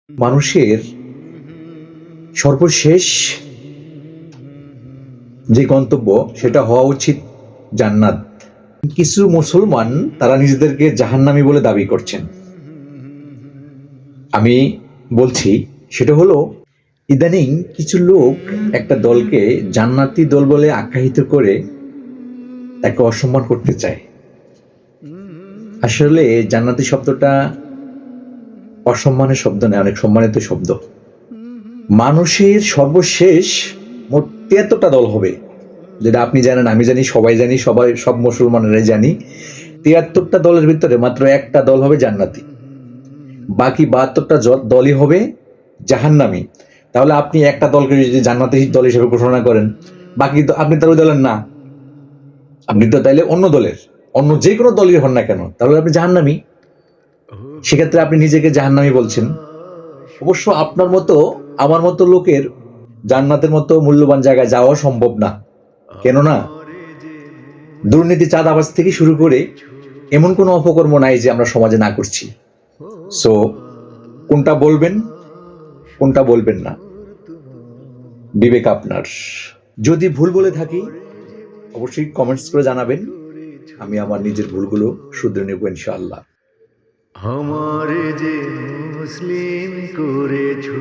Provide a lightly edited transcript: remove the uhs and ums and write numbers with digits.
মানুষের সর্বশেষ যে গন্তব্য সেটা হওয়া উচিত জান্নাত। কিছু মুসলমান তারা নিজেদেরকে জাহান্নামী বলে দাবি করছেন। আমি বলছি সেটা হলো ইদানিং কিছু লোক একটা দলকে জান্নাতি দল বলে আখ্যায়িত করে তাকে অসম্মান করতে চায়। আসলে জান্নাতি শব্দটা অসম্মানের শব্দ নয়, অনেক সম্মানিত শব্দ। মানুষের সর্বশেষ মোট ৭৩টা দল হবে, যেটা আপনি জানেন, আমি জানি, সবাই জানি, সব মুসলমানেরাই জানি। ৭৩টা দলের ভিতরে মাত্র একটা দল হবে জান্নাতি, বাকি ৭২টা দলই হবে জাহান্নামী। তাহলে আপনি একটা দলকে যদি জান্নাতি দল হিসেবে ঘোষণা করেন, বাকি তো আপনি তার ওই দলের না, আপনি তো তাইলে অন্য দলের, অন্য যে কোনো দলের হন না কেন, তাহলে আপনি জাহান্নামী। সেক্ষেত্রে আপনি নিজেকে জাহান্নামী বলছেন। অবশ্য আপনার মতো আমার মতো লোকের জান্নাতের মতো মূল্যবান জায়গায় যাওয়া সম্ভব না, কেননা দুর্নীতি, চাঁদাবাজ থেকে শুরু করে এমন কোনো অপকর্ম নাই যে আমরা সমাজে না করছি। সো কোনটা বলবেন কোনটা বলবেন না, বিবেক আপনার। যদি ভুল বলে থাকি অবশ্যই কমেন্টস করে জানাবেন, আমি আমার নিজের ভুলগুলো শুধরে নেব ইনশাআল্লাহ। আমারে যে মুসলিম করেছো।